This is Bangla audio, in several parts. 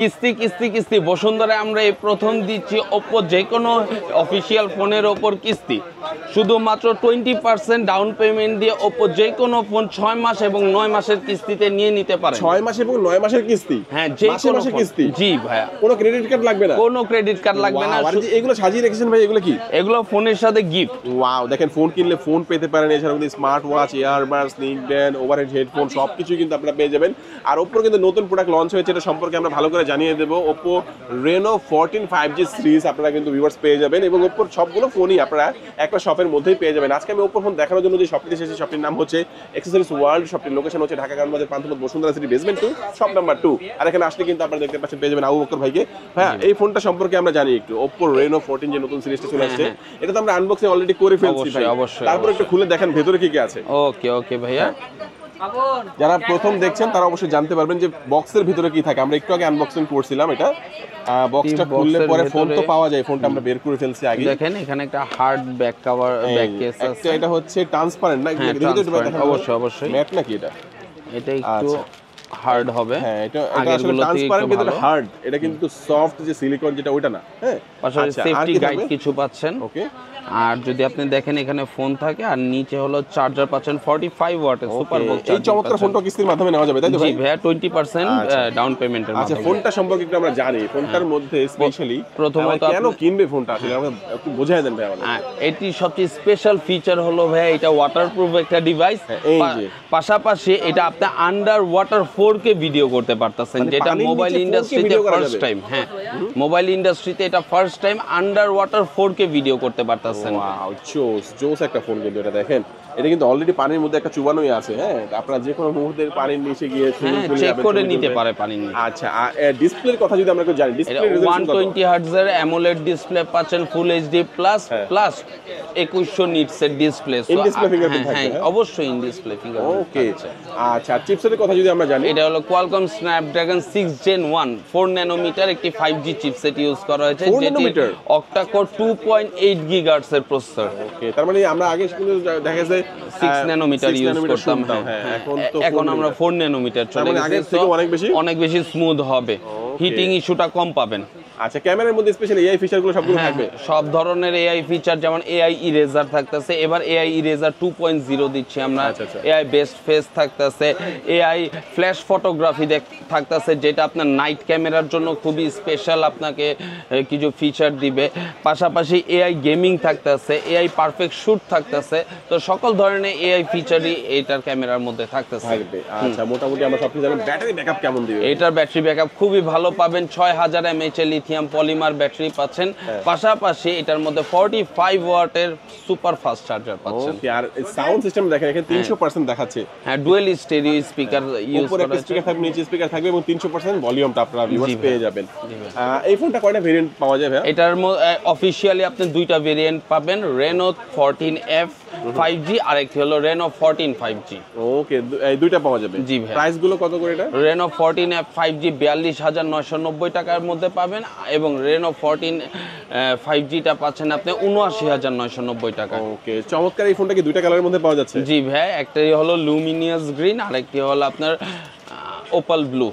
কিস্তি কিস্তি কিস্তি বসুন্ধরায় আমরা এই প্রথম দিচ্ছি ওপ্পো যে কোনো অফিসিয়াল ফোনের ওপর কিস্তি শুধুমাত্র 20% ডাউন পেমেন্ট দিয়ে ওপ্পো যে কোনো ফোন 6 মাস এবং 9 মাসের কিস্তিতে নিয়ে নিতে পারেন। 6 মাস এবং 9 মাসের কিস্তি? হ্যাঁ, যে কোনো কিস্তি। জি ভাইয়া, কোনো ক্রেডিট কার্ড লাগবে না? কোনো ক্রেডিট কার্ড লাগবে না। এগুলো সাজিয়ে রেখেছেন ভাই, এগুলো কি? এগুলো ফোনের সাথে গিফট। ওয়াও, দেখেন ফোন কিনলে ফোন পেতে পারেন, এছাড়া কিন্তু smart watch, earbuds, sneak band, overhead headphone সবকিছু কিন্তু আপনারা পেয়ে যাবেন। আর ওপ্পোর কিন্তু নতুন প্রোডাক্ট লঞ্চ হয়েছে, এটা সম্পর্কে আমরা ভালো করে জানিয়ে দেবো। ওপ্পো রেনো 14 5G সিরিজ আপনারা কিন্তু ভিউয়ার্স পেয়ে যাবেন এবং ওপ্পোর সবগুলো ফোনই আপনারা একটা শপের মধ্যেই পেয়ে যাবেন। আজকে আমি ওপ্পোর ফোন দেখানোর জন্য যে শপটিতে এসেছি, শপটির নাম হচ্ছে অ্যাক্সেসরিজ ওয়ার্ল্ড। শপটির লোকেশন হচ্ছে Dhaka Gandhibazar Panthapath Bashundhara city basement 2 shop number 2। আর এখানে আসলে কিন্তু আপনারা দেখতে পাচ্ছেন পেয়ে যাবেন আবু বকর ভাইকে। হ্যাঁ, এই ফোনটা সম্পর্কে আমরা জানি একটু। ওপ্পো রেনো 14 যে নতুন সিরিজটা চলে আসছে, এটা তো আমরা আনবক্সিং অলরেডি করে ফেলছি ভাই। তারপর একটু খুলে দেখেন ভেতরে কি কি আছে। ওকে ওকে ভাইয়া, যারা প্রথম দেখছেন তারা অবশ্যই জানতে পারবেন যে বক্সের ভিতরে কি থাকে। আমরা একটু আগে আনবক্সিং করছিলাম, এটা বক্সটা খুললে পরে ফোন তো পাওয়া যায়, ফোনটা আমরা বের করে ফেলছি আগে। দেখেন এখানে একটা hard back cover, back case আছে। এটা হচ্ছে ট্রান্সপারেন্ট না? অবশ্যই অবশ্যই ম্যাট নাকি এটা? এটা একটু হার্ড হবে। হ্যাঁ, এটা আসলে ট্রান্সপারেন্ট কিন্তু হার্ড, এটা কিন্তু সফট যে সিলিকন যেটা ওটা না। হ্যাঁ, পাশাপাশি সেফটি গাইড কিছু পাচ্ছেন। ওকে, আর যদি আপনি দেখেন এখানে ফোন থাকে আর নিচে হলো চার্জার পাচ্ছেন 45 ওয়াটের সুপার বক্স চার্জার। এই চমৎকার ফোনটা কিস্তির মাধ্যমে নেওয়া যাবে তাই তো ভাই? জি ভাই, 20% ডাউন পেমেন্টের মাধ্যমে। আচ্ছা, ফোনটা সম্পর্কে একটু আমরা জানি। ফোনটার মধ্যে স্পেশালি প্রথমত কেন কিনবে ফোনটা আসলে আমাকে একটু বোঝায় দেন ভাই আমাদের। এটি সবচেয়ে স্পেশাল ফিচার হলো ভাই এটা ওয়াটারপ্রুফ একটা ডিভাইস। পাশাপাশি এটা আপনি আন্ডার ওয়াটার 4K ভিডিও করতে পারতেছেন, যেটা মোবাইল ইন্ডাস্ট্রিতে ফার্স্ট টাইম। হ্যাঁ, মোবাইল ইন্ডাস্ট্রিতে এটা first time under water 4K video করতে পারতেছেন। ওয়াও, জোস একটা ফোন কিন্তু এটা। দেখেন এটা কিন্তু অলরেডি পানির মধ্যে একটা চুবানোই আছে। হ্যাঁ, আপনারা যে কোনো মুহূর্তে পানির নিচে গিয়ে চেক করে নিতে পারে পানির নিচে। আচ্ছা, ডিসপ্লের কথা যদি আমরা একটু জানি, ডিসপ্লে রেজোলিউশন কত? 120 হার্টজ এর অ্যামোলেড ডিসপ্লে পাচ্ছেন, ফুল এইচডি প্লাস 2100 নিটস এর ডিসপ্লে। ইন ডিসপ্লে ফিঙ্গারপ্রিন্ট থাকবে? হ্যাঁ, অবশ্যই ইন ডিসপ্লে ফিঙ্গারপ্রিন্ট। ওকে, আচ্ছা, চিপসেটের কথা যদি আমরা জানি, এটা হলো Qualcomm Snapdragon 6 Gen 1 4 ন্যানোমিটার একটি 5G চিপসেট ইউজ করা হয়েছে, যেটি অক্টা-কোর 2.8 গিগাহার্টজ এর প্রসেসর। ওকে, তার মানে আমরা আগে কিন্তু দেখা যায় 6 ন্যানোমিটার ইউজ করতাম। হ্যাঁ, এখন আমরা 4 ন্যানোমিটার চলে গেছে। আগের থেকে অনেক বেশি স্মুথ হবে, হিটিং ইস্যুটা কম পাবেন। আচ্ছা, ক্যামেরার মধ্যে স্পেশালি এআই ফিচারগুলো সবগুলো থাকবে? সব ধরনের এআই ফিচার, যেমন এআই ইরেজার থাকতেছে, এবার এআই ইরেজার 2.0 দিচ্ছি আমরা। এআই বেস্ট ফেস থাকতেছে, এআই ফ্ল্যাশ ফটোগ্রাফি থাকতেছে, যেটা আপনার নাইট ক্যামেরার জন্য খুবই স্পেশাল আপনাকে কিছু ফিচার দিবে। পাশাপাশি এআই গেমিং থাকতেছে, এআই পারফেক্ট শুট থাকতেছে। তো সকল ধরনের এআই ফিচারই এটার ক্যামেরার মধ্যে থাকতেছে। আচ্ছা, মোটামুটি আমরা সব কিছু জানি। ব্যাটারি ব্যাকআপ কেমন দিবে? এটার ব্যাটারি ব্যাকআপ খুবই ভালো পাবেন, 6000 mAh এর লিথিয়াম পলিমার ব্যাটারি পাচ্ছেন। পাশাপাশি এটার মধ্যে 45 ওয়াটের সুপার ফাস্ট চার্জার পাচ্ছেন। ওকে, আর সাউন্ড সিস্টেম দেখেন এখানে 300% দেখাচ্ছে। হ্যাঁ, ডুয়াল স্টেরিও স্পিকার ইউজ করা আছে। স্পিকার থাকবে, নিচে স্পিকার থাকবে এবং 300% ভলিউমটা আপনারা ভিউয়ার্স পেয়ে যাবেন। এই ফোনটা কয়টা ভেরিয়েন্ট পাওয়া যাবে? এটার অফিশিয়ালি আপনি দুইটা ভেরিয়েন্ট পাবেন, Reno 14F 5G আর একটি হলো Reno 14 5G। ওকে, এই দুইটা পাওয়া যাবে। জি ভাই, প্রাইস গুলো কত করে এটা? Reno 14F 5G 42990 টাকার মধ্যে পাবেন এবং Reno 14 5G টা পাচ্ছেন আপনি 79990 টাকা। ওকে, চমৎকার। এই ফোনটা কি দুইটা কালারের মধ্যে পাওয়া যাচ্ছে? জি ভাই, একটাই হলো লুমিনিয়াস গ্রিন আর একটি হলো আপনার ওপাল ব্লু।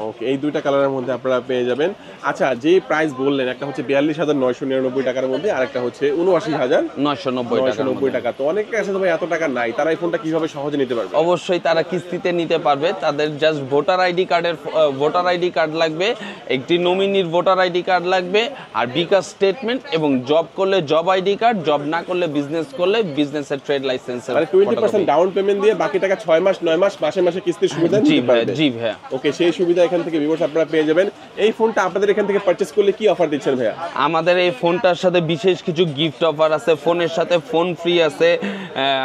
ওকে, এই দুইটা কালারের মধ্যে আপনারা পেয়ে যাবেন। আচ্ছা, যে প্রাইস বললেন, একটা হচ্ছে 42999 টাকার মধ্যে আর একটা হচ্ছে 79990 টাকা। তো অনেকের কাছে তো ভাই এত টাকা নাই, তারা এই ফোনটা কিভাবে সহজে নিতে পারবে? অবশ্যই তারা কিস্তিতে নিতে পারবে। তাদের জাস্ট ভোটার আইডি কার্ড লাগবে, একটি নমিনির ভোটার আইডি কার্ড লাগবে, আর বিকাশ স্টেটমেন্ট এবং জব করলে জব আইডি কার্ড, জব না করলে বিজনেস করলে বিজনেসের ট্রেড লাইসেন্স। মানে 20% ডাউন পেমেন্ট দিয়ে বাকি টাকা 6 মাস 9 মাস মাসে মাসে কিস্তির সুবিধা নিতে পারবে। জি ভাই। ওকে, সেই সুবিধা এখান থেকে ভিউয়ার্স আপনারা পেয়ে যাবেন। এই ফোনটা আপনাদের এখান থেকে পারচেজ করলে কি অফার দিচ্ছেন ভাইয়া? আমাদের এই ফোনটার সাথে বিশেষ কিছু গিফট অফার আছে। ফোনের সাথে ফোন ফ্রি আছে,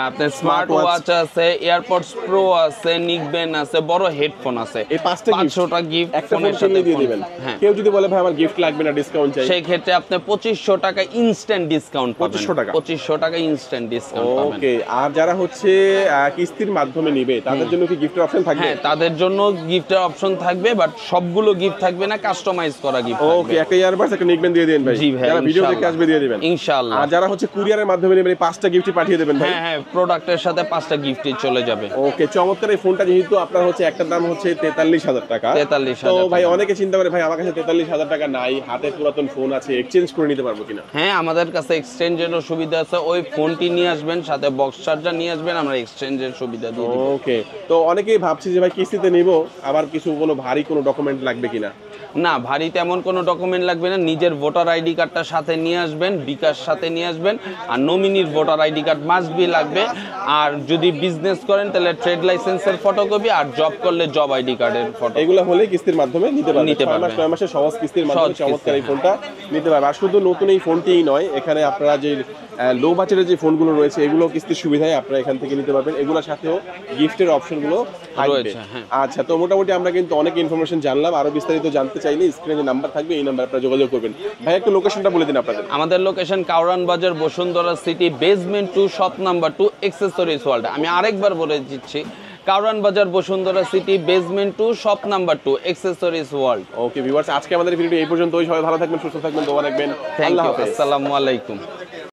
আপনার স্মার্ট ওয়াচ আছে, এয়ারপডস প্রো আছে, নিকবেন আছে, বড় হেডফোন আছে। এই 5টা গিফট একটা ফোনের সাথে দিয়ে দিবেন। কেউ যদি বলে ভাই আমার গিফট লাগবে না, ডিসকাউন্ট চাই, সেই ক্ষেত্রে আপনি 2500 টাকা ইনস্ট্যান্ট ডিসকাউন্ট পাবেন। 2500 টাকা ইনস্ট্যান্ট ডিসকাউন্ট পাবেন। ওকে, আর যারা হচ্ছে কিস্তির মাধ্যমে নিবে তাদের জন্য কি গিফটের অপশন থাকবে? হ্যাঁ, তাদের জন্য গিফটের অপশন থাকবে। থাকবে, বাট সবগুলো গিফট থাকবে না, কাস্টমাইজ করা গিফট থাকবে। ওকে, একটা ইয়ারবাডস একটা নিকবেন দিয়ে দেন ভাই। জি ভাই, যারা ভিডিও দেখে আসবে দিয়ে দিবেন ইনশাআল্লাহ। আর যারা হচ্ছে কুরিয়ারের মাধ্যমে নেবেন 5টা গিফটই পাঠিয়ে দেবেন ভাই। হ্যাঁ হ্যাঁ, প্রোডাক্টের সাথে 5টা গিফটই চলে যাবে। ওকে, চমৎকার। এই ফোনটা যেহেতু আপনার হচ্ছে একটার দাম হচ্ছে 43,000 টাকা, 43,000 তো ভাই টাকা। অনেকে চিন্তা করে ভাই আমার কাছে 43,000 টাকা নাই, হাতে পুরাতন ফোন আছে, এক্সচেঞ্জ করে নিতে পারবো কিনা? হ্যাঁ, আমাদের কাছে এক্সচেঞ্জেরও সুবিধা আছে। ওই ফোনটি নিয়ে আসবেন, সাথে বক্স চার্জার নিয়ে আসবেন, আমরা এক্সচেঞ্জের সুবিধা দিয়ে দিব। ওকে, তো অনেকেই ভাবছে যে ভাই কিস্তিতে নিব, আবার কিছু কোনো ভারী কোনো ডকুমেন্ট লাগবে কিনা? না, ভারী তেমন কোনো ডকুমেন্ট লাগবে না। নিজের ভোটার আইডি কার্ডটা সাথে নিয়ে আসবেন, বিকাশ সাথে নিয়ে আসবেন, আর নমিনির voter ID card must be লাগবে। আর যদি বিজনেস করেন তাহলে ট্রেড লাইসেন্সের ফটোকপি, আর জব করলে জব আইডি কার্ডের ফটো। এগুলো হলে কিস্তির মাধ্যমে নিতে পারবে। নিতে 6 মাস পারবে। 9 মাসের সহজ কিস্তির মাধ্যমে সহজ চমৎকার এই কিস্তি, ফোনটা নিতে পারবে। আর শুধু নতুন এই ফোনটিই নয়, এখানে আপনারা যে লো বাজেটের যে ফোনগুলো রয়েছে এগুলো কিস্তির সুবিধায় আপনারা এখান থেকে নিতে পারবেন। এগুলোর সাথেও গিফটের অপশনগুলো থাকবে। রয়েছে, হ্যাঁ। আচ্ছা, তো মোটামুটি আমরা কিন্তু অনেক ইনফরমেশন জানলাম। আরো বিস্তারিত জানতে চাইলে স্ক্রিনে যে নাম্বার থাকবে এই নাম্বারে আপনারা যোগাযোগ করবেন। ভাই একটু লোকেশনটা বলে দিন আপনাদের। আমাদের লোকেশন কাউরান বাজার, Bashundhara city, basement 2, shop number 2, accessories world. আমি আরেকবার বলে দিচ্ছি, কাউরান বাজার, Bashundhara city, basement 2, shop number 2, accessories world. Okay viewers, আজকে আমাদের ভিডিও এই পর্যন্ত। সবাই ভালো থাকবেন, সুস্থ থাকবেন, দোয়া রাখবেন। থ্যাংক আল্লাহ ইউ, হাফেজ। আসসালামু আলাইকুম।